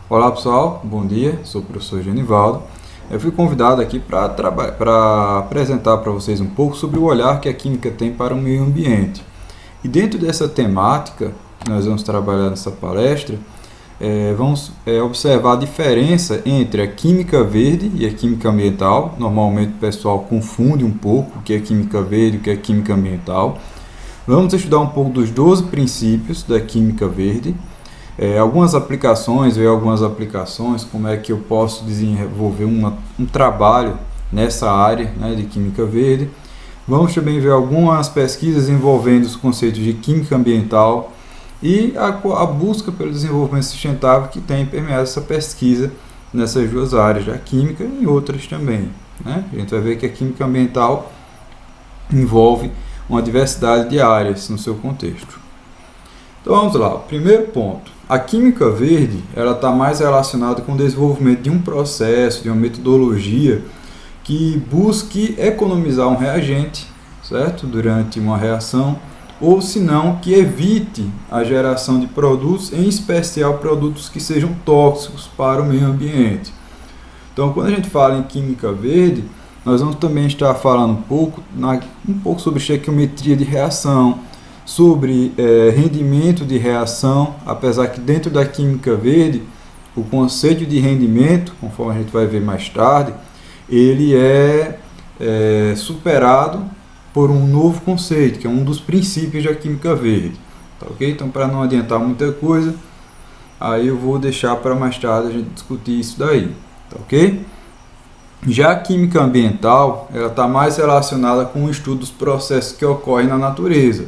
Olá pessoal, bom dia, sou o professor Genivaldo. Eu fui convidado aqui para apresentar para vocês um pouco sobre o olhar que a química tem para o meio ambiente. E dentro dessa temática que nós vamos trabalhar nessa palestra, vamos observar a diferença entre a química verde e a química ambiental. Normalmente o pessoal confunde um pouco o que é química verde e o que é química ambiental. Vamos estudar um pouco dos 12 princípios da química verde. Algumas aplicações, como é que eu posso desenvolver um trabalho nessa área, né, de química verde. Vamos também ver algumas pesquisas envolvendo os conceitos de química ambiental e a busca pelo desenvolvimento sustentável que tem permeado essa pesquisa nessas duas áreas, a química e outras também, né? A gente vai ver que a química ambiental envolve uma diversidade de áreas no seu contexto. Então vamos lá, o primeiro ponto. A química verde está mais relacionada com o desenvolvimento de um processo, de uma metodologia que busque economizar um reagente, certo? Durante uma reação, ou se não, que evite a geração de produtos, em especial produtos que sejam tóxicos para o meio ambiente. Então, quando a gente fala em química verde, nós vamos também estar falando um pouco sobre estequiometria de reação, sobre rendimento de reação, apesar que dentro da química verde, o conceito de rendimento, conforme a gente vai ver mais tarde, ele é superado por um novo conceito, que é um dos princípios da química verde. Tá, ok? Então, para não adiantar muita coisa, aí eu vou deixar para mais tarde a gente discutir isso daí. Tá, ok? Já a química ambiental, ela está mais relacionada com o estudo dos processos que ocorrem na natureza.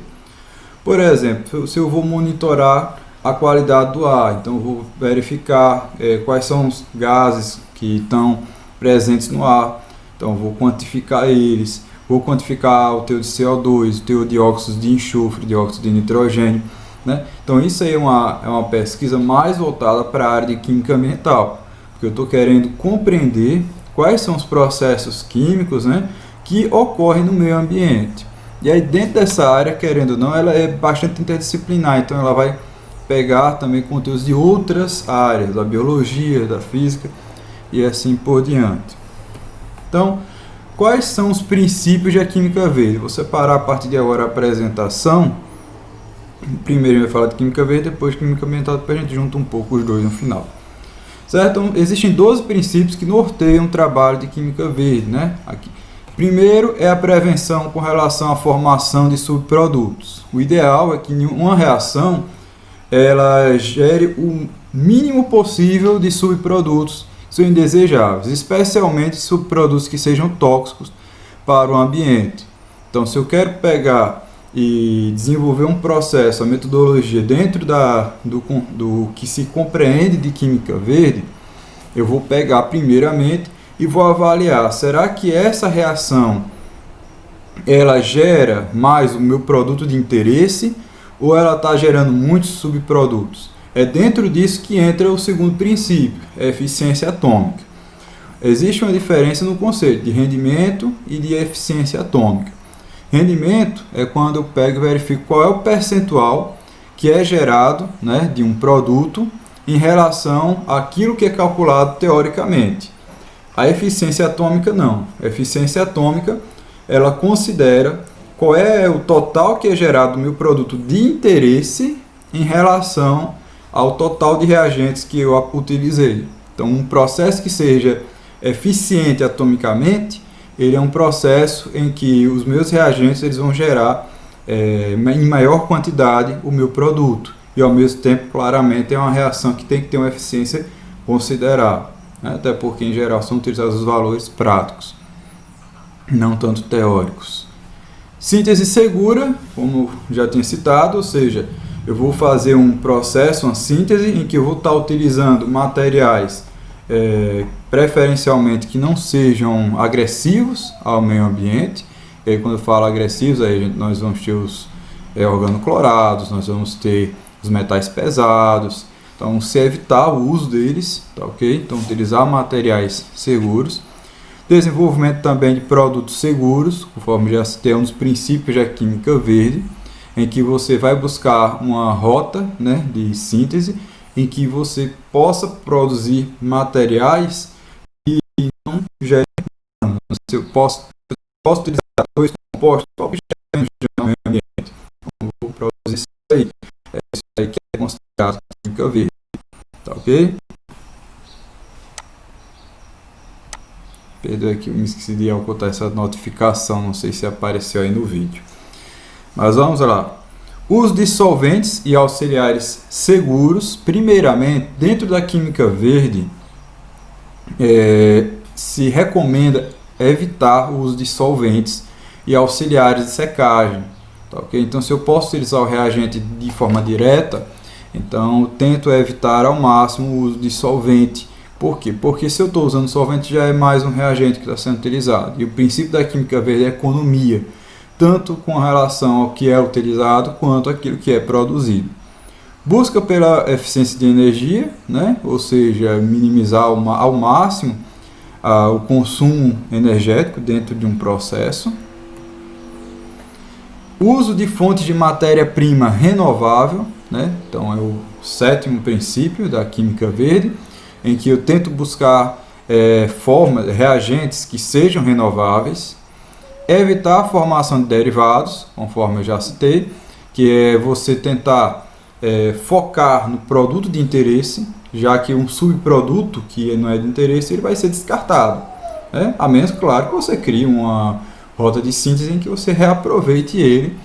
Por exemplo, se eu vou monitorar a qualidade do ar, então eu vou verificar quais são os gases que estão presentes no ar, então eu vou quantificar eles, vou quantificar o teor de CO2, o teor de óxidos de enxofre, dióxido de nitrogênio, né? Então isso aí é uma pesquisa mais voltada para a área de química ambiental, porque eu estou querendo compreender quais são os processos químicos, né, que ocorrem no meio ambiente. E aí dentro dessa área, querendo ou não, ela é bastante interdisciplinar, então ela vai pegar também conteúdos de outras áreas, da biologia, da física e assim por diante. Então, quais são os princípios da química verde? Vou separar a partir de agora a apresentação. Primeiro a gente vai falar de química verde, depois de química ambiental, depois a gente junta um pouco os dois no final. Certo? Então, existem 12 princípios que norteiam o trabalho de química verde, né? Aqui. Primeiro é a prevenção com relação à formação de subprodutos. O ideal é que uma reação ela gere o mínimo possível de subprodutos que são indesejáveis, especialmente subprodutos que sejam tóxicos para o ambiente. Então, se eu quero pegar e desenvolver um processo, a metodologia dentro do que se compreende de química verde, eu vou pegar primeiramente e vou avaliar, será que essa reação ela gera mais o meu produto de interesse ou ela está gerando muitos subprodutos? É dentro disso que entra o segundo princípio, a eficiência atômica. Existe uma diferença no conceito de rendimento e de eficiência atômica. Rendimento é quando eu pego e verifico qual é o percentual que é gerado, né, de um produto em relação àquilo que é calculado teoricamente. A eficiência atômica não. A eficiência atômica ela considera qual é o total que é gerado do meu produto de interesse em relação ao total de reagentes que eu utilizei. Então, um processo que seja eficiente atomicamente, ele é um processo em que os meus reagentes eles vão gerar em maior quantidade o meu produto. E ao mesmo tempo, claramente, é uma reação que tem que ter uma eficiência considerável, né? Até porque, em geral, são utilizados os valores práticos, não tanto teóricos. Síntese segura, como já tinha citado, ou seja, eu vou fazer um processo, uma síntese, em que eu vou estar utilizando materiais preferencialmente que não sejam agressivos ao meio ambiente. E aí, quando eu falo agressivos, aí nós vamos ter os organoclorados, nós vamos ter os metais pesados. Então, se evitar o uso deles, tá ok? Então, utilizar materiais seguros. Desenvolvimento também de produtos seguros, conforme já citei, um dos princípios da química verde, em que você vai buscar uma rota, né, de síntese em que você possa produzir materiais que não gerem dano. Eu posso utilizar dois compostos, objetos do meio ambiente. Então, vou produzir isso aí. É isso aí que é considerado química verde. Tá ok? Perdoe aqui, eu me esqueci de ocultar essa notificação, não sei se apareceu aí no vídeo. Mas vamos lá. Os dissolventes e auxiliares seguros, primeiramente, dentro da química verde, se recomenda evitar o uso de solventes e auxiliares de secagem. Tá, okay? Então, se eu posso utilizar o reagente de forma direta, então eu tento evitar ao máximo o uso de solvente. Por quê? Porque se eu estou usando solvente, já é mais um reagente que está sendo utilizado. E o princípio da química verde é economia, tanto com relação ao que é utilizado, quanto aquilo que é produzido. Busca pela eficiência de energia, né? Ou seja, minimizar ao máximo o consumo energético dentro de um processo. Uso de fontes de matéria-prima renovável, né? Então é o sétimo princípio da química verde, em que eu tento buscar reagentes que sejam renováveis. Evitar a formação de derivados, conforme eu já citei, que é você tentar focar no produto de interesse, já que um subproduto que não é de interesse ele vai ser descartado, né? A menos, claro, que você crie uma rota de síntese em que você reaproveite ele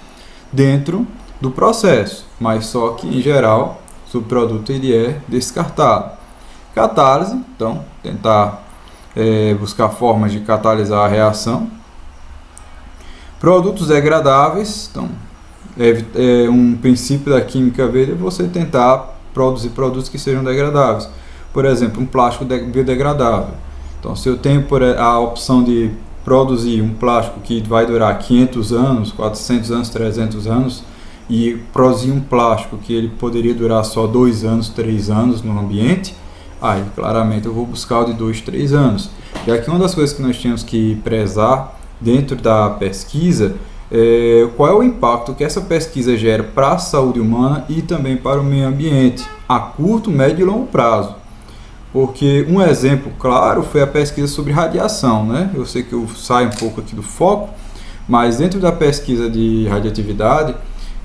dentro do processo, mas só que, em geral, o subproduto ele é descartado. Catálise, então, tentar buscar formas de catalisar a reação. Produtos degradáveis, então, um princípio da química verde é você tentar produzir produtos que sejam degradáveis. Por exemplo, um plástico biodegradável. Então, se eu tenho a opção de produzir um plástico que vai durar 500 anos, 400 anos, 300 anos, e produzir um plástico que ele poderia durar só 2 anos, 3 anos no ambiente, aí claramente eu vou buscar o de 2, 3 anos. Já que uma das coisas que nós tínhamos que prezar dentro da pesquisa qual é o impacto que essa pesquisa gera para a saúde humana e também para o meio ambiente, a curto, médio e longo prazo. Porque um exemplo claro foi a pesquisa sobre radiação, né? Eu sei que eu saio um pouco aqui do foco, mas dentro da pesquisa de radioatividade,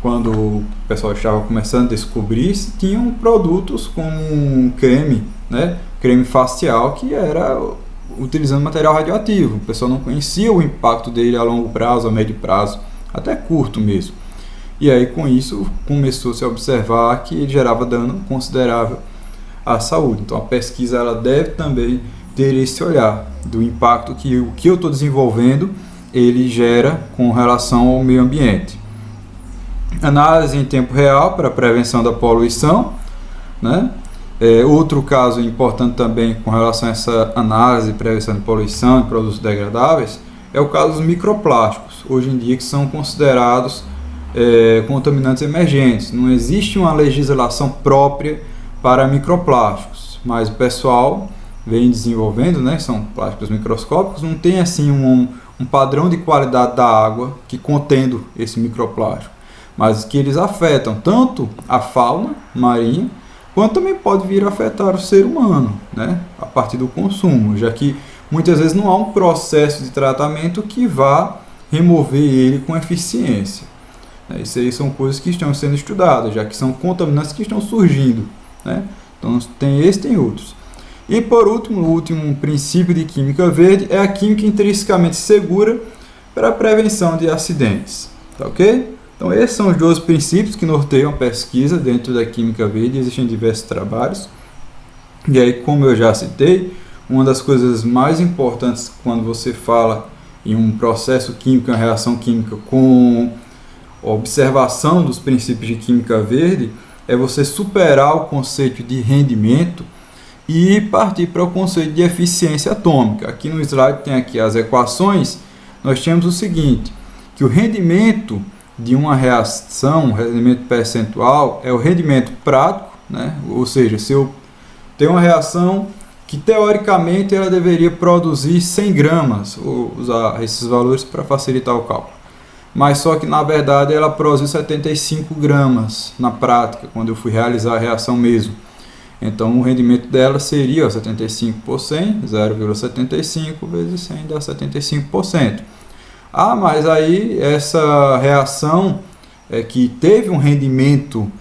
quando o pessoal estava começando a descobrir, tinham produtos como creme, né? Creme facial que era utilizando material radioativo. O pessoal não conhecia o impacto dele a longo prazo, a médio prazo, até curto mesmo. E aí com isso começou-se a observar que ele gerava dano considerável à saúde. Então a pesquisa ela deve também ter esse olhar do impacto que o que eu estou desenvolvendo ele gera com relação ao meio ambiente. Análise em tempo real para prevenção da poluição, né? Outro caso importante também com relação a essa análise e prevenção de poluição e produtos degradáveis é o caso dos microplásticos, hoje em dia que são considerados contaminantes emergentes. Não existe uma legislação própria para microplásticos, mas o pessoal vem desenvolvendo, né? São plásticos microscópicos, não tem assim um padrão de qualidade da água que contendo esse microplástico, mas que eles afetam tanto a fauna marinha, quanto também pode vir a afetar o ser humano, né? A partir do consumo, já que muitas vezes não há um processo de tratamento que vá remover ele com eficiência. Isso aí são coisas que estão sendo estudadas, já que são contaminantes que estão surgindo, né? Então tem esse, tem outros. E por último, o último princípio de química verde é a química intrinsecamente segura para a prevenção de acidentes. Tá ok? Então esses são os 12 princípios que norteiam a pesquisa dentro da química verde. Existem diversos trabalhos. E aí, como eu já citei, uma das coisas mais importantes quando você fala em um processo químico, uma reação química com observação dos princípios de química verde, é você superar o conceito de rendimento e partir para o conceito de eficiência atômica. Aqui no slide tem aqui as equações. Nós temos o seguinte, que o rendimento de uma reação, o rendimento percentual, é o rendimento prático, né? Ou seja, se eu tenho uma reação que teoricamente ela deveria produzir 100 gramas, vou usar esses valores para facilitar o cálculo, mas só que na verdade ela produziu 75 gramas na prática, quando eu fui realizar a reação mesmo. Então o rendimento dela seria 75 por 100, 0,75 vezes 100 dá 75%. Ah, mas aí essa reação que teve um rendimento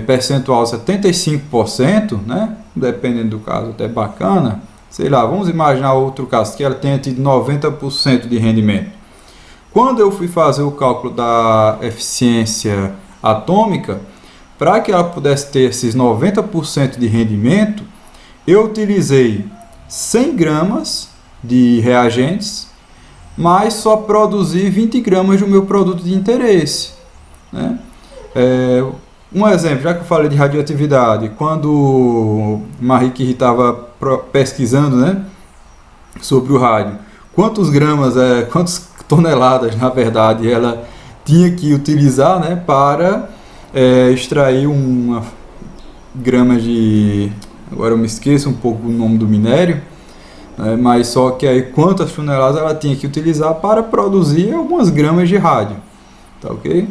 percentual 75%, né? Dependendo do caso, até bacana. Sei lá, vamos imaginar outro caso que ela tenha tido 90% de rendimento. Quando eu fui fazer o cálculo da eficiência atômica, para que ela pudesse ter esses 90% de rendimento, eu utilizei 100 gramas de reagentes, mas só produzi 20 gramas do meu produto de interesse, né? Um exemplo, já que eu falei de radioatividade, quando Marie Curie estava pesquisando, né, sobre o rádio, quantas toneladas, na verdade, ela tinha que utilizar, né, para extrair uma grama de... Agora eu me esqueço um pouco o nome do minério, né, mas só que aí quantas toneladas ela tinha que utilizar para produzir algumas gramas de rádio, tá ok?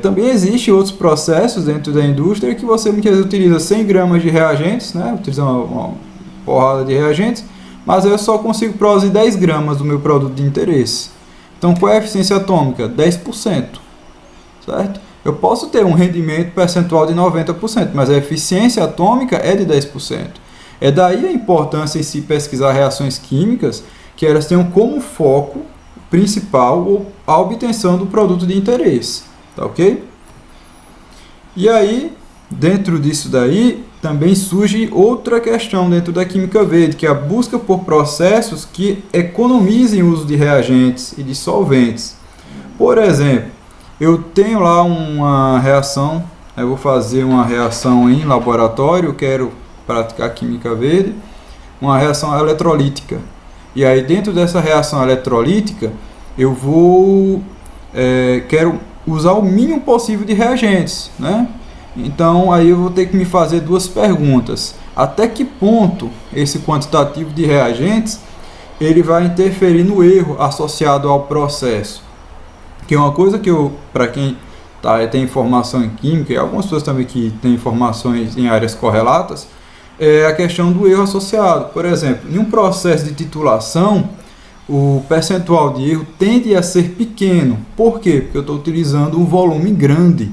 Também existem outros processos dentro da indústria que você muitas vezes utiliza 100 gramas de reagentes, né? Utiliza uma porrada de reagentes, mas eu só consigo produzir 10 gramas do meu produto de interesse. Então, qual é a eficiência atômica? 10%, certo? Eu posso ter um rendimento percentual de 90%, mas a eficiência atômica é de 10%. É daí a importância em se pesquisar reações químicas, que elas tenham como foco principal a obtenção do produto de interesse. Tá ok? E aí, dentro disso daí, também surge outra questão dentro da química verde, que é a busca por processos que economizem o uso de reagentes e de solventes. Por exemplo, eu tenho lá uma reação, eu vou fazer uma reação em laboratório, quero praticar química verde, uma reação eletrolítica. E aí, dentro dessa reação eletrolítica, eu quero usar o mínimo possível de reagentes, né? Então aí eu vou ter que me fazer duas perguntas: até que ponto esse quantitativo de reagentes ele vai interferir no erro associado ao processo? Que é uma coisa que para quem tem formação em química, e algumas pessoas também que têm formações em áreas correlatas, é a questão do erro associado. Por exemplo, em um processo de titulação, o percentual de erro tende a ser pequeno. Por quê? Porque eu estou utilizando um volume grande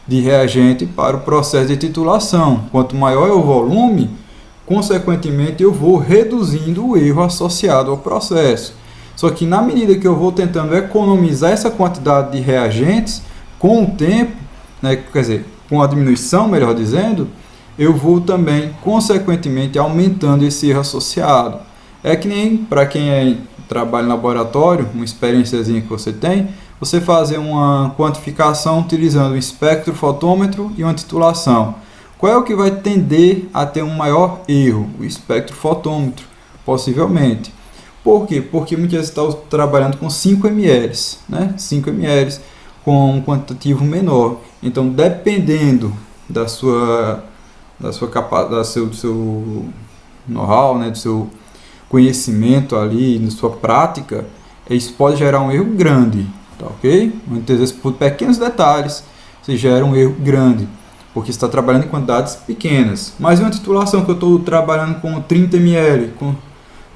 de reagente para o processo de titulação. Quanto maior é o volume, consequentemente eu vou reduzindo o erro associado ao processo. Só que na medida que eu vou tentando economizar essa quantidade de reagentes, com o tempo, né, quer dizer, com a diminuição, melhor dizendo, eu vou também, consequentemente, aumentando esse erro associado. É que nem para quem trabalho em laboratório, uma experiênciazinha que você tem, você fazer uma quantificação utilizando um espectrofotômetro e uma titulação. Qual é o que vai tender a ter um maior erro? O espectrofotômetro, possivelmente. Por quê? Porque muitas vezes está trabalhando com 5 ml, né? 5 ml com um quantitativo menor. Então, dependendo do seu know-how, né? Do seu conhecimento ali, na sua prática, isso pode gerar um erro grande, tá ok? Muitas vezes por pequenos detalhes você gera um erro grande, porque você está trabalhando em quantidades pequenas. Mas em uma titulação que eu estou trabalhando com 30 ml, com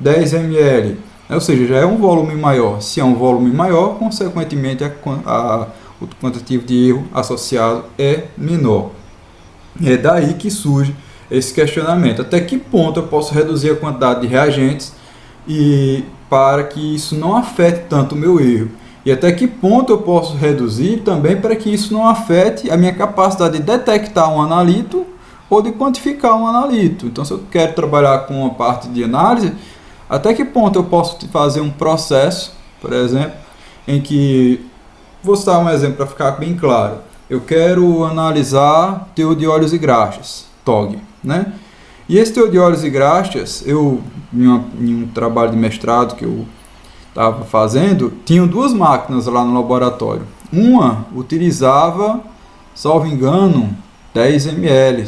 10 ml, ou seja, já é um volume maior. Se é um volume maior, consequentemente o quantitativo de erro associado é menor. É daí que surge esse questionamento: até que ponto eu posso reduzir a quantidade de reagentes para que isso não afete tanto o meu erro? E até que ponto eu posso reduzir também para que isso não afete a minha capacidade de detectar um analito ou de quantificar um analito? Então, se eu quero trabalhar com uma parte de análise, até que ponto eu posso fazer um processo, por exemplo, em que... Vou citar um exemplo para ficar bem claro. Eu quero analisar teor de óleos e graxas, TOG, né? E esse teor de óleos e graxas, em um trabalho de mestrado que eu estava fazendo, tinham duas máquinas lá no laboratório. Uma utilizava, salvo engano, 10 ml,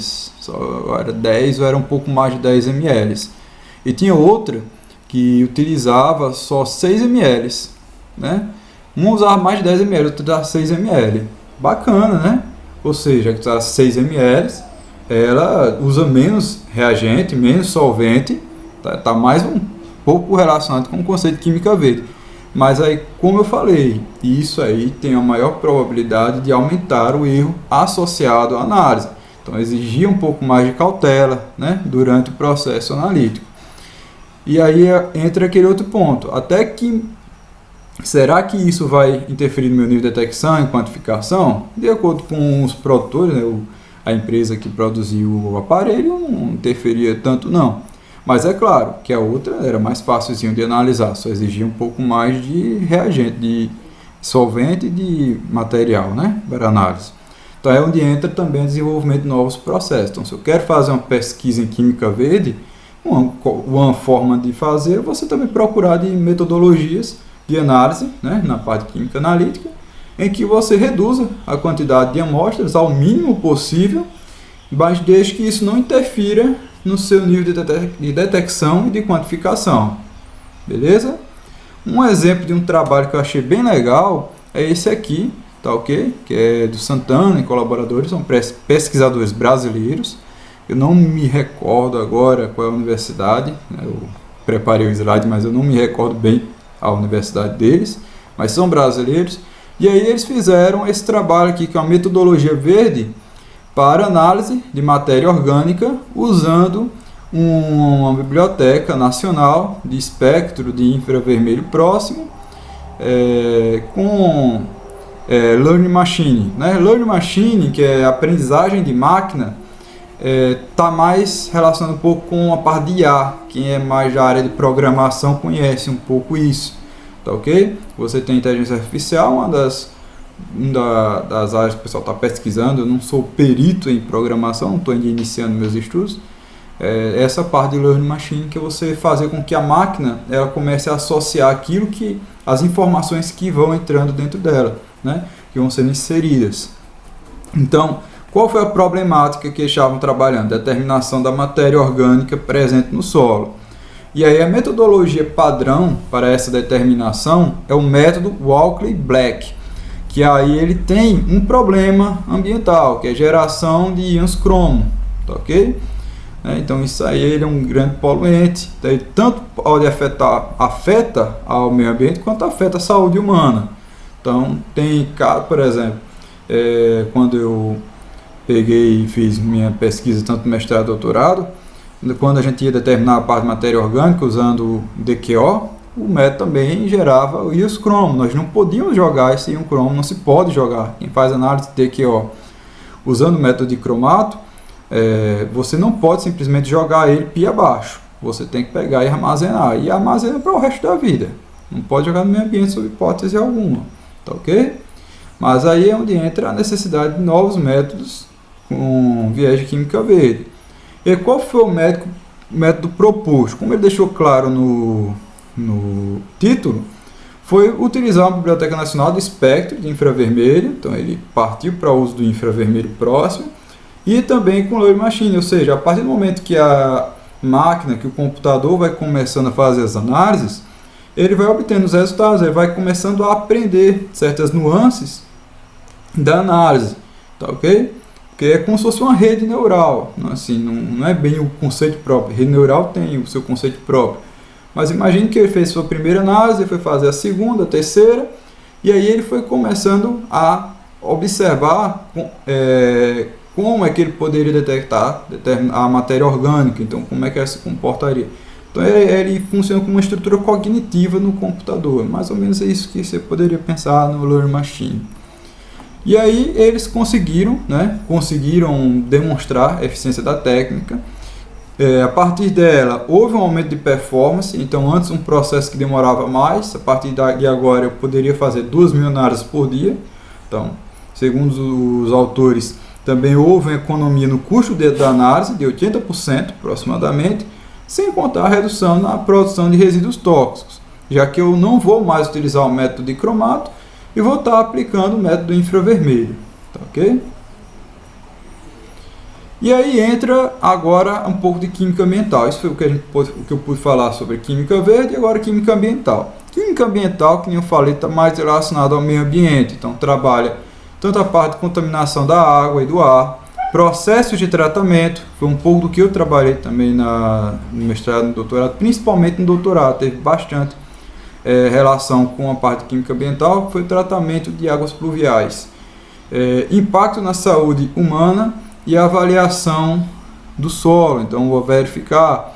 era 10 ou era um pouco mais de 10 ml. E tinha outra que utilizava só 6 ml, né? Uma usava mais de 10 ml, outra usava 6 ml. Bacana, né? Ou seja, que usava 6 ml, ela usa menos reagente, menos solvente, tá mais um pouco relacionado com o conceito de química verde. Mas aí, como eu falei, isso aí tem a maior probabilidade de aumentar o erro associado à análise. Então, exigia um pouco mais de cautela, né, durante o processo analítico. E aí entra aquele outro ponto. Até que, será que isso vai interferir no meu nível de detecção e quantificação? De acordo com os produtores, né, a empresa que produziu o aparelho não interferia tanto não. Mas é claro que a outra era mais fácilzinho de analisar, só exigia um pouco mais de reagente, de solvente e de material, né, para análise. Então é onde entra também o desenvolvimento de novos processos. Então, se eu quero fazer uma pesquisa em química verde, uma forma de fazer é você também procurar de metodologias de análise, né, na parte de química analítica, em que você reduza a quantidade de amostras ao mínimo possível, mas desde que isso não interfira no seu nível de detecção e de quantificação. Beleza? Um exemplo de um trabalho que eu achei bem legal é esse aqui, tá ok? Que é do Santana e colaboradores, são pesquisadores brasileiros. Eu não me recordo agora qual é a universidade, né? Eu preparei o slide, mas eu não me recordo bem a universidade deles, mas são brasileiros. E aí eles fizeram esse trabalho aqui, que é uma metodologia verde, para análise de matéria orgânica usando uma biblioteca nacional de espectro de infravermelho próximo com Learning Machine. Né? Learning Machine, que é aprendizagem de máquina, está mais relacionado um pouco com a parte de IA. Quem é mais da área de programação conhece um pouco isso. Tá ok? Você tem inteligência artificial, uma das áreas que o pessoal está pesquisando. Eu não sou perito em programação, não estou iniciando meus estudos. Essa parte de Learning Machine, que é você fazer com que a máquina ela comece a associar aquilo que as informações que vão entrando dentro dela, né, que vão sendo inseridas. Então, qual foi a problemática que eles estavam trabalhando? Determinação da matéria orgânica presente no solo. E aí a metodologia padrão para essa determinação é o método Walkley-Black, que aí ele tem um problema ambiental, que é a geração de íons cromo, tá ok? Então isso aí ele é um grande poluente, daí tanto pode afeta ao meio ambiente quanto afeta a saúde humana. Então tem caso, por exemplo, quando eu peguei e fiz minha pesquisa tanto mestrado e doutorado, quando a gente ia determinar a parte de matéria orgânica usando o DQO, o método também gerava o íons cromo. Nós não podíamos jogar esse íon cromo, não se pode jogar. Quem faz análise de DQO usando o método de cromato, você não pode simplesmente jogar ele pia abaixo. Você tem que pegar e armazenar. E armazena para o resto da vida. Não pode jogar no meio ambiente sob hipótese alguma. Tá ok? Mas aí é onde entra a necessidade de novos métodos com viés de química verde. E qual foi o método proposto? Como ele deixou claro no título, foi utilizar uma Biblioteca Nacional de Espectro de Infravermelho. Então ele partiu para o uso do infravermelho próximo. E também com Learning Machine, ou seja, a partir do momento que a máquina, que o computador vai começando a fazer as análises, ele vai obtendo os resultados, ele vai começando a aprender certas nuances da análise, tá ok? Porque é como se fosse uma rede neural, assim, não é bem o conceito próprio, a rede neural tem o seu conceito próprio, mas imagine que ele fez sua primeira análise, foi fazer a segunda, a terceira, e aí ele foi começando a observar como é que ele poderia detectar a matéria orgânica, então como é que ela se comportaria. Então ele funciona como uma estrutura cognitiva no computador, mais ou menos é isso que você poderia pensar no Learning Machine. E aí eles conseguiram demonstrar a eficiência da técnica. A partir dela houve um aumento de performance, então antes um processo que demorava mais, a partir de agora eu poderia fazer 2.000 análises por dia. Então, segundo os autores, também houve uma economia no custo da análise de 80% aproximadamente, sem contar a redução na produção de resíduos tóxicos, já que eu não vou mais utilizar o método de cromato e vou estar aplicando o método infravermelho, tá ok? E aí entra agora um pouco de química ambiental. Isso foi o que eu pude falar sobre química verde e agora química ambiental. Química ambiental, como eu falei, está mais relacionada ao meio ambiente, então trabalha tanto a parte de contaminação da água e do ar, Processos de tratamento, foi um pouco do que eu trabalhei também no mestrado e no doutorado, principalmente no doutorado, teve bastante relação com a parte de química ambiental, que foi o tratamento de águas pluviais. Impacto na saúde humana e avaliação do solo, então vou verificar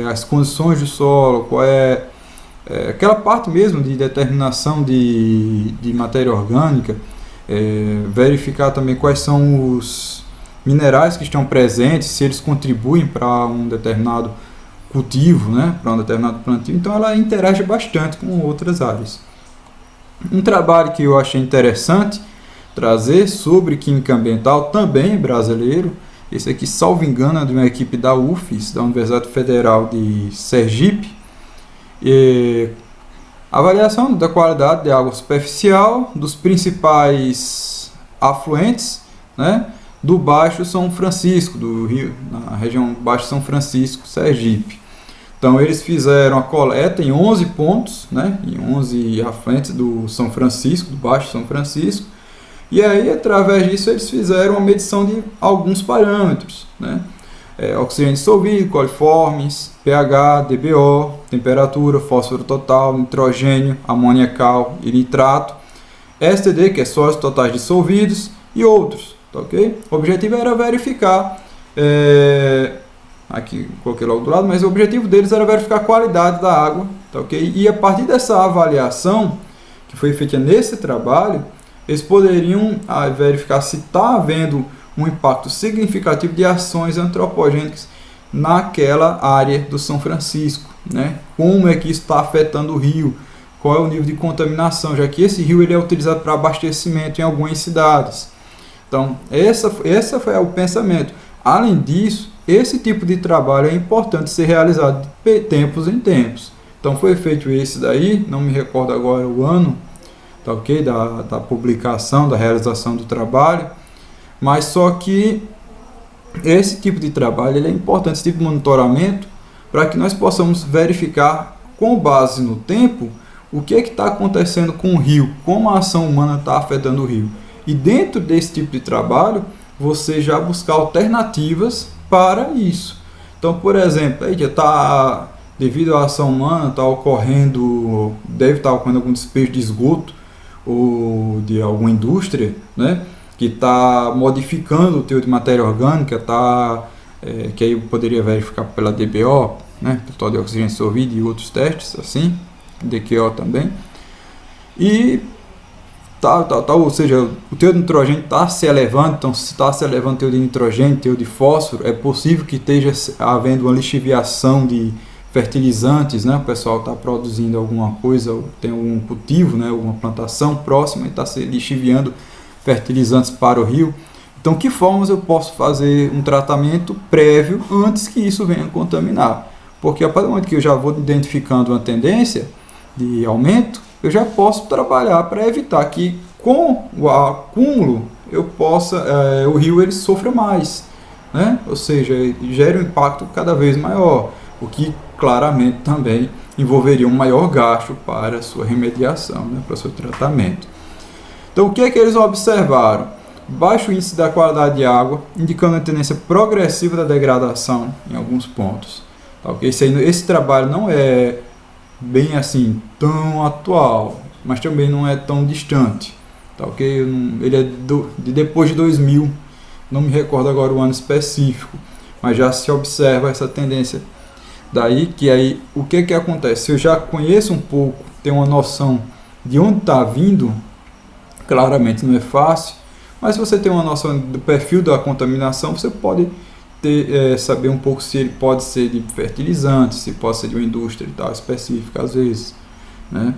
as condições do solo, qual é aquela parte mesmo de determinação de matéria orgânica, verificar também quais são os minerais que estão presentes, se eles contribuem para um determinado cultivo, né, para um determinado plantio. Então ela interage bastante com outras áreas. Um trabalho que eu achei interessante trazer sobre química ambiental, também brasileiro, esse aqui, salvo engano, é de uma equipe da UFES, da Universidade Federal de Sergipe. Avaliação da qualidade de água superficial dos principais afluentes, né, do Baixo São Francisco, do Rio, na região Baixo São Francisco, Sergipe. Então eles fizeram a coleta em 11 pontos, né, em 11 afluentes do São Francisco, do Baixo São Francisco, e aí através disso eles fizeram uma medição de alguns parâmetros, né, oxigênio dissolvido, coliformes, pH, DBO, temperatura, fósforo total, nitrogênio, amoniacal e nitrato, STD, que é sólidos totais dissolvidos, e outros, tá ok? O objetivo era verificar, aqui coloquei logo do lado, mas o objetivo deles era verificar a qualidade da água, tá ok? E a partir dessa avaliação, que foi feita nesse trabalho, eles poderiam verificar se está havendo um impacto significativo de ações antropogênicas naquela área do São Francisco, né? Como é que isso está afetando o rio, qual é o nível de contaminação, já que esse rio ele é utilizado para abastecimento em algumas cidades. Então, essa foi o pensamento. Além disso, esse tipo de trabalho é importante ser realizado de tempos em tempos. Então, foi feito esse daí, não me recordo agora o ano, tá ok? Da publicação, da realização do trabalho, mas só que esse tipo de trabalho ele é importante, esse tipo de monitoramento, para que nós possamos verificar, com base no tempo, o que está acontecendo com o rio, como a ação humana está afetando o rio. E dentro desse tipo de trabalho, você já buscar alternativas para isso. Então, por exemplo, aí já está, devido à ação humana, deve estar ocorrendo algum despejo de esgoto ou de alguma indústria, né, que está modificando o teor de matéria orgânica, que aí eu poderia verificar pela DBO, né, total de oxigênio dissolvido e outros testes, assim, DQO também, e ou seja, o teor de nitrogênio está se elevando. Então se está se elevando o teor de nitrogênio, teor de fósforo, é possível que esteja havendo uma lixiviação de fertilizantes, né? O pessoal está produzindo alguma coisa, ou tem algum cultivo, né? Alguma plantação próxima e está se lixiviando fertilizantes para o rio. Então, que formas eu posso fazer um tratamento prévio antes que isso venha contaminar? Porque a partir do momento que eu já vou identificando uma tendência de aumento, eu já posso trabalhar para evitar que com o acúmulo o rio ele sofra mais, né? Ou seja, gere um impacto cada vez maior, o que claramente também envolveria um maior gasto para a sua remediação, né? Para o seu tratamento. Então, o que é que eles observaram? Baixo índice da qualidade de água, indicando a tendência progressiva da degradação em alguns pontos. Tá, okay? Esse trabalho não é bem assim tão atual, mas também não é tão distante. Tá, okay? Ele é de depois de 2000, não me recordo agora o ano específico, mas já se observa essa tendência. Daí que aí, o que acontece? Se eu já conheço um pouco, tenho uma noção de onde está vindo, claramente não é fácil, mas se você tem uma noção do perfil da contaminação, você pode saber um pouco se ele pode ser de fertilizante, se pode ser de uma indústria e tal, específica às vezes, né?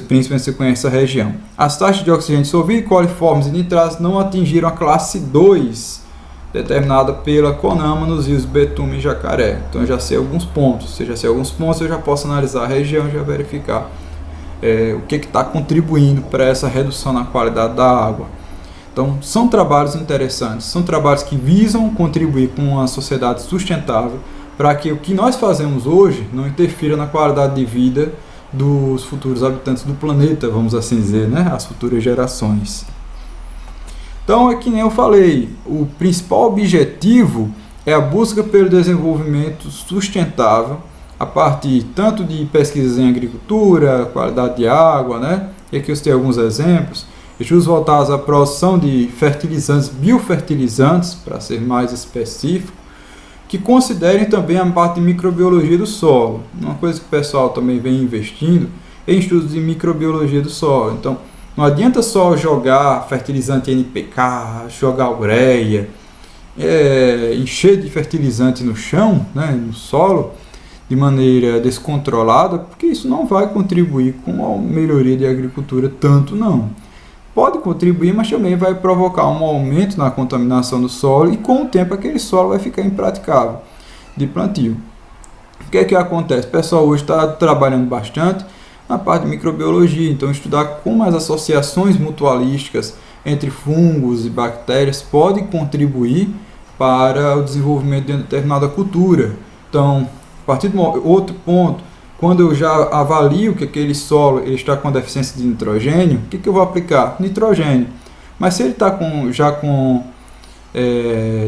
Principalmente se você conhece a região. As taxas de oxigênio dissolvido, coliformes e nitratos não atingiram a classe 2, determinada pela CONAMA nos rios Betume e Jacaré. Então eu já sei alguns pontos. Se eu já sei alguns pontos, eu já posso analisar a região e já verificar o que está contribuindo para essa redução na qualidade da água. Então, são trabalhos interessantes, são trabalhos que visam contribuir com uma sociedade sustentável para que o que nós fazemos hoje não interfira na qualidade de vida dos futuros habitantes do planeta, vamos assim dizer, né? As futuras gerações. Então, é que nem eu falei, o principal objetivo é a busca pelo desenvolvimento sustentável, a partir tanto de pesquisas em agricultura, qualidade de água, né? E aqui eu citei alguns exemplos, estudos voltados à produção de fertilizantes, biofertilizantes, para ser mais específico, que considerem também a parte de microbiologia do solo. Uma coisa que o pessoal também vem investindo em estudos de microbiologia do solo. Então, não adianta só jogar fertilizante NPK, jogar ureia, encher de fertilizante no chão, né, no solo, de maneira descontrolada, porque isso não vai contribuir com a melhoria da agricultura, tanto não. Pode contribuir, mas também vai provocar um aumento na contaminação do solo e com o tempo aquele solo vai ficar impraticável de plantio. O que é que acontece? O pessoal hoje está trabalhando bastante na parte de microbiologia, então estudar como as associações mutualísticas entre fungos e bactérias podem contribuir para o desenvolvimento de uma determinada cultura. Então, a partir de outro ponto, quando eu já avalio que aquele solo ele está com deficiência de nitrogênio, o que eu vou aplicar? Nitrogênio. Mas se ele está já com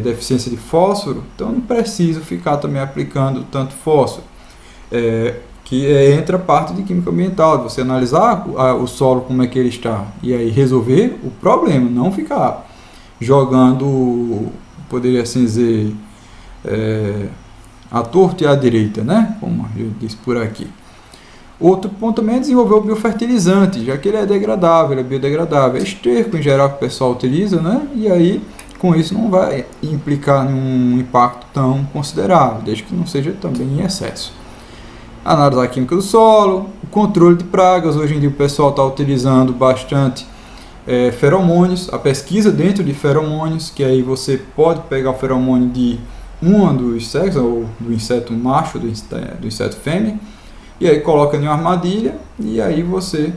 deficiência de fósforo, então não preciso ficar também aplicando tanto fósforo. Entra a parte de química ambiental, de você analisar o solo como é que ele está e aí resolver o problema, não ficar jogando, poderia assim dizer, à torta e à direita, né? Como eu disse por aqui. Outro ponto também é desenvolver o biofertilizante, já que ele é degradável, ele é biodegradável, é esterco em geral que o pessoal utiliza, né? E aí com isso não vai implicar nenhum impacto tão considerável, desde que não seja também em excesso. Análise da química do solo, o controle de pragas. Hoje em dia o pessoal está utilizando bastante feromônios, a pesquisa dentro de feromônios, que aí você pode pegar o feromônio de um dos sexos, ou do inseto macho, do inseto fêmea, e aí coloca em uma armadilha, e aí você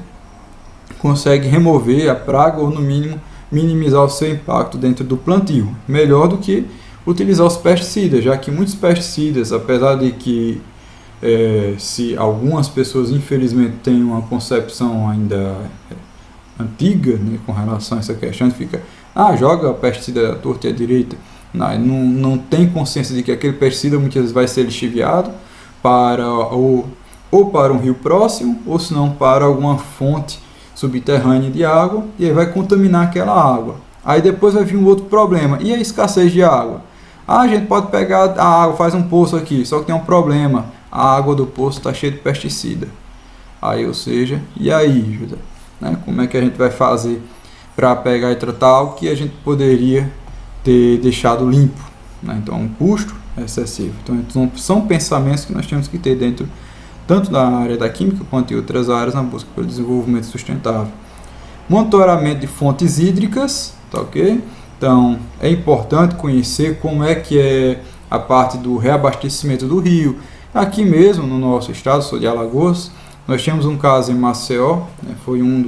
consegue remover a praga, ou no mínimo minimizar o seu impacto dentro do plantio. Melhor do que utilizar os pesticidas, já que muitos pesticidas, apesar de que se algumas pessoas infelizmente têm uma concepção ainda antiga, né, com relação a essa questão, fica, joga pesticida à torta e à direita, não tem consciência de que aquele pesticida muitas vezes vai ser lixiviado para ou para um rio próximo, ou se não para alguma fonte subterrânea de água, e aí vai contaminar aquela água. Aí depois vai vir um outro problema, e a escassez de água? A gente pode pegar a água, faz um poço aqui, só que tem um problema, a água do poço está cheia de pesticida. Aí, ou seja, e aí, José? Né? Como é que a gente vai fazer para pegar e tratar algo que a gente poderia ter deixado limpo? Né? Então, um custo excessivo. Então, são pensamentos que nós temos que ter dentro, tanto da área da química quanto em outras áreas, na busca pelo desenvolvimento sustentável. Monitoramento de fontes hídricas, tá ok? Então, é importante conhecer como é que é a parte do reabastecimento do rio. Aqui mesmo, no nosso estado, sou de Alagoas, nós tínhamos um caso em Maceió, né, foi um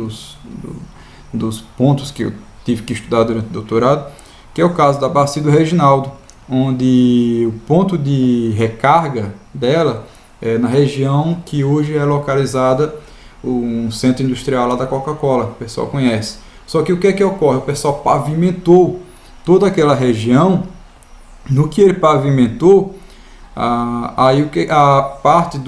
dos pontos que eu tive que estudar durante o doutorado, que é o caso da Bacia do Reginaldo, onde o ponto de recarga dela é na região que hoje é localizada um centro industrial lá da Coca-Cola, o pessoal conhece. Só que o que é que ocorre? O pessoal pavimentou toda aquela região. No que ele pavimentou, aí a parte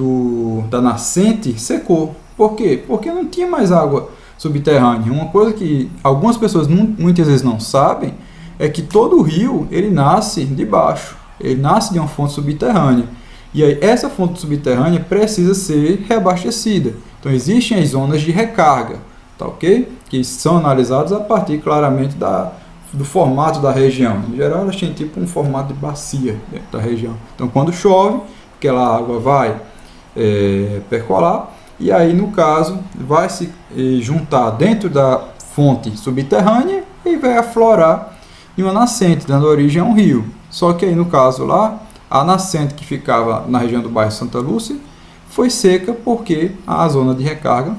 da nascente secou. Por quê? Porque não tinha mais água subterrânea. Uma coisa que algumas pessoas muitas vezes não sabem é que todo o rio ele nasce de baixo, ele nasce de uma fonte subterrânea. E aí essa fonte subterrânea precisa ser reabastecida. Então existem as zonas de recarga, tá ok? Que são analisadas a partir claramente do formato da região. Em geral, elas têm tipo um formato de bacia dentro da região. Então, quando chove, aquela água vai percolar e aí, no caso, vai se juntar dentro da fonte subterrânea e vai aflorar em uma nascente, dando origem a um rio. Só que aí, no caso lá, a nascente que ficava na região do bairro Santa Lúcia foi seca porque a zona de recarga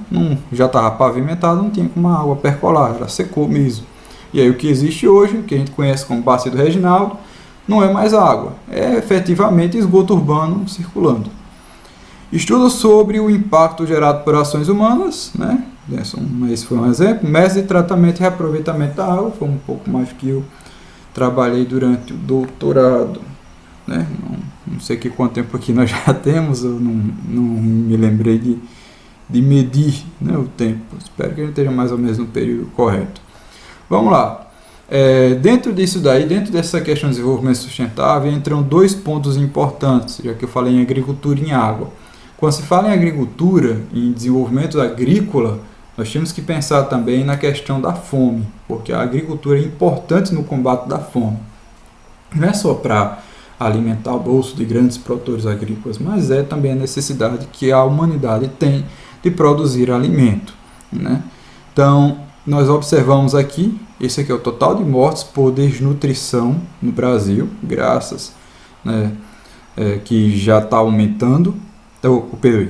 já estava pavimentada, não tinha como a água percolar, ela secou mesmo. E aí o que existe hoje, o que a gente conhece como Bacia do Reginaldo, não é mais água, é efetivamente esgoto urbano circulando. Estudos sobre o impacto gerado por ações humanas, né? Esse foi um exemplo. Método de tratamento e reaproveitamento da água, foi um pouco mais que eu trabalhei durante o doutorado, né? Não sei quanto tempo aqui nós já temos, eu não me lembrei de medir, né, o tempo. Espero que a gente esteja mais ou menos no período correto. Vamos lá. Dentro disso daí, dentro dessa questão de desenvolvimento sustentável, entram dois pontos importantes, já que eu falei em agricultura e em água. Quando se fala em agricultura, em desenvolvimento agrícola, nós temos que pensar também na questão da fome, porque a agricultura é importante no combate da fome. Não é só para alimentar o bolso de grandes produtores agrícolas, mas é também a necessidade que a humanidade tem de produzir alimento, né? Então, nós observamos aqui, esse aqui é o total de mortes por desnutrição no Brasil, graças, né, que já está aumentando,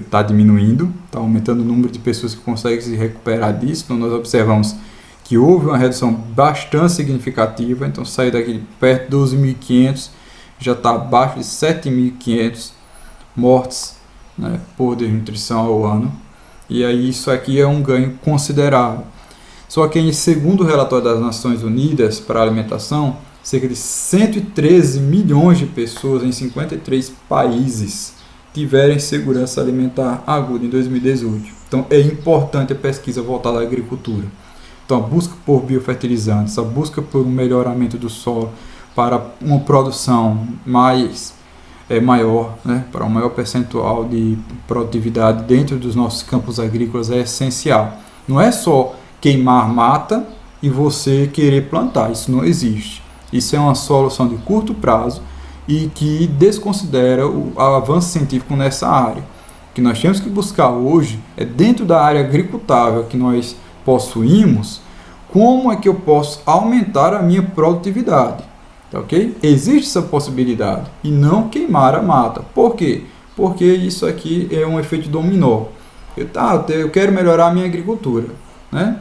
está diminuindo, está aumentando o número de pessoas que conseguem se recuperar disso. Então, nós observamos que houve uma redução bastante significativa, então sair daqui perto de 12.500, já está abaixo de 7.500 mortes, né, por desnutrição ao ano, e aí isso aqui é um ganho considerável. Só que, segundo o relatório das Nações Unidas para a Alimentação, cerca de 113 milhões de pessoas em 53 países tiveram insegurança alimentar aguda em 2018. Então, é importante a pesquisa voltada à agricultura. Então, a busca por biofertilizantes, a busca por um melhoramento do solo para uma produção maior, né, para um maior percentual de produtividade dentro dos nossos campos agrícolas é essencial. Não é só queimar mata e você querer plantar, isso não existe. Isso é uma solução de curto prazo e que desconsidera o avanço científico nessa área. O que nós temos que buscar hoje é, dentro da área agricultável que nós possuímos, como é que eu posso aumentar a minha produtividade. Tá, ok? Existe essa possibilidade e não queimar a mata. Por quê? Porque isso aqui é um efeito dominó. Eu quero melhorar a minha agricultura, né?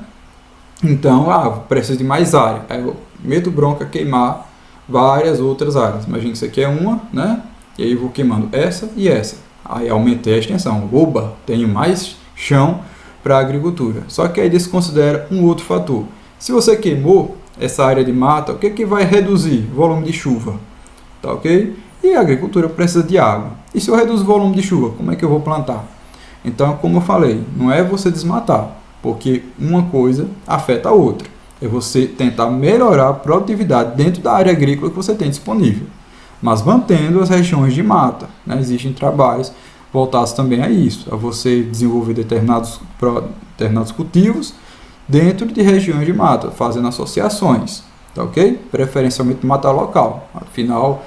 Então, preciso de mais área. Aí eu meto bronca queimar várias outras áreas. Imagina que isso aqui é uma, né? E aí eu vou queimando essa e essa. Aí aumentei a extensão. Oba, tenho mais chão para a agricultura. Só que aí desconsidera um outro fator. Se você queimou essa área de mata, o que vai reduzir? Volume de chuva. Tá, ok? E a agricultura precisa de água. E se eu reduzir o volume de chuva, como é que eu vou plantar? Então, como eu falei, não é você desmatar, porque uma coisa afeta a outra. É você tentar melhorar a produtividade dentro da área agrícola que você tem disponível, mas mantendo as regiões de mata, né? Existem trabalhos voltados também a isso, a você desenvolver determinados cultivos dentro de regiões de mata, fazendo associações, tá, ok? Preferencialmente mata local. Afinal,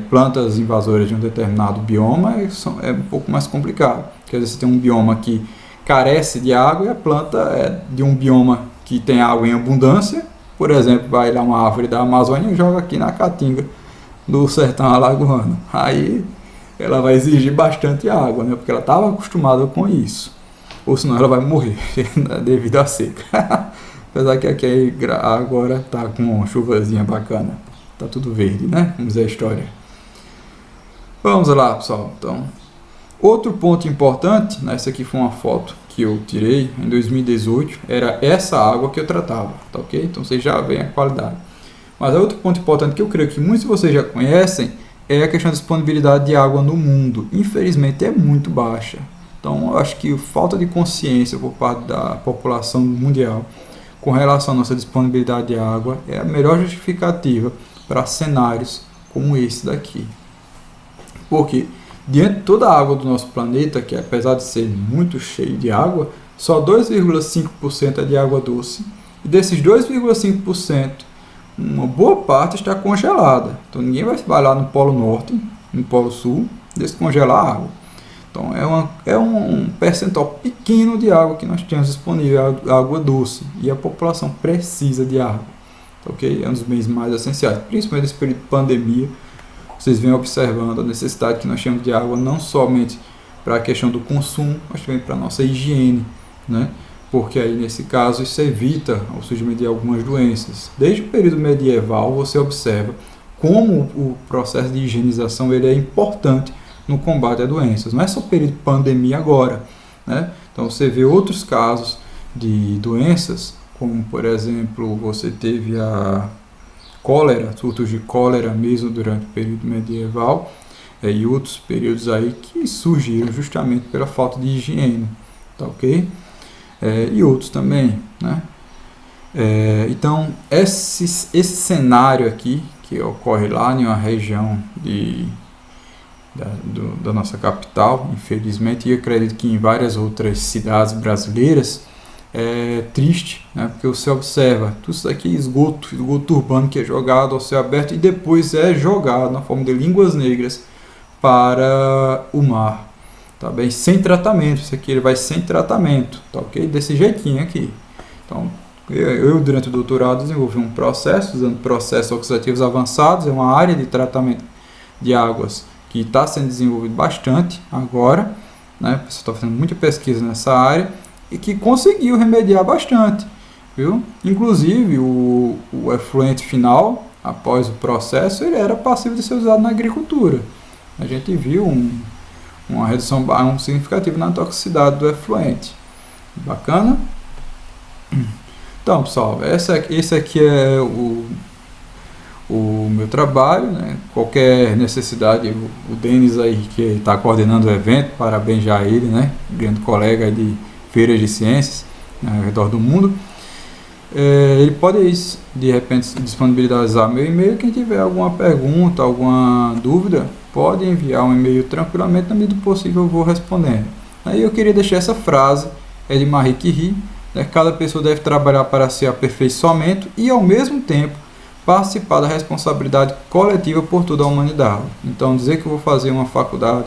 plantas invasoras de um determinado bioma é um pouco mais complicado. Quer dizer, você tem um bioma que carece de água e a planta é de um bioma que tem água em abundância. Por exemplo, vai lá uma árvore da Amazônia e joga aqui na caatinga do sertão alagoano. Aí ela vai exigir bastante água, né? Porque ela estava acostumada com isso. Ou senão ela vai morrer devido à seca. Apesar que aqui agora está com uma chuvazinha bacana. Está tudo verde, né? Vamos ver a história. Vamos lá, pessoal. Então, outro ponto importante, né? Essa aqui foi uma foto que eu tirei em 2018. Era essa água que eu tratava, tá, ok? Então você já vê a qualidade. Mas outro ponto importante que eu creio que muitos de vocês já conhecem é a questão da disponibilidade de água no mundo. Infelizmente é muito baixa. Então eu acho que falta de consciência por parte da população mundial com relação à nossa disponibilidade de água é a melhor justificativa para cenários como esse daqui. Porque diante de toda a água do nosso planeta, que apesar de ser muito cheio de água, só 2,5% é de água doce. E desses 2,5%, uma boa parte está congelada. Então ninguém vai lá no Polo Norte, no Polo Sul, descongelar a água. Então é um percentual pequeno de água que nós temos disponível, água doce. E a população precisa de água. Okay? É um dos bens mais essenciais, principalmente nesse período de pandemia. Vocês vêm observando a necessidade que nós temos de água, não somente para a questão do consumo, mas também para a nossa higiene, né? Porque aí, nesse caso, isso evita o surgimento de algumas doenças. Desde o período medieval, você observa como o processo de higienização ele é importante no combate a doenças. Não é só o período de pandemia agora, né? Então, você vê outros casos de doenças, como por exemplo você teve a cólera, surtos de cólera mesmo durante o período medieval, e outros períodos aí que surgiram justamente pela falta de higiene, tá ok? E outros também, né? Então, esse cenário aqui, que ocorre lá em uma região da nossa capital, infelizmente, e eu acredito que em várias outras cidades brasileiras, é triste, né? Porque você observa, tudo isso aqui é esgoto urbano que é jogado ao céu aberto e depois é jogado na forma de línguas negras para o mar, tá bem? Sem tratamento, isso aqui ele vai sem tratamento, tá ok? Desse jeitinho aqui. Então, eu durante o doutorado desenvolvi um processo, usando processos oxidativos avançados, é uma área de tratamento de águas que está sendo desenvolvido bastante agora, né? Você está fazendo muita pesquisa nessa área e que conseguiu remediar bastante, viu? Inclusive o efluente final, após o processo, ele era passível de ser usado na agricultura. A gente viu uma redução significativa na toxicidade do efluente. Bacana? Então, pessoal, esse aqui é o meu trabalho, né? Qualquer necessidade, o Denis aí, que está coordenando o evento, parabéns já a ele, né? Grande colega de feiras de ciências, né, ao redor do mundo. Ele pode, de repente, disponibilizar meu e-mail. Quem tiver alguma pergunta, alguma dúvida, pode enviar um e-mail tranquilamente, na medida do possível eu vou respondendo. Aí eu queria deixar essa frase, é de Marie Curie, né? Cada pessoa deve trabalhar para seu aperfeiçoamento e, ao mesmo tempo, participar da responsabilidade coletiva por toda a humanidade. Então, dizer que eu vou fazer uma faculdade,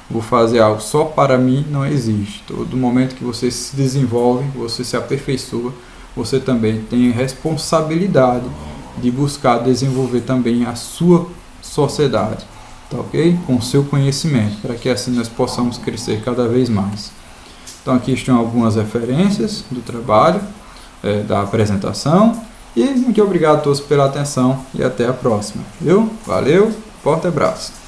vou fazer algo só para mim, não existe. Todo momento que você se desenvolve, você se aperfeiçoa, você também tem responsabilidade de buscar desenvolver também a sua sociedade, tá ok? Com o seu conhecimento, para que assim nós possamos crescer cada vez mais. Então aqui estão algumas referências do trabalho, da apresentação, e muito obrigado a todos pela atenção e até a próxima, viu? Valeu, forte abraço!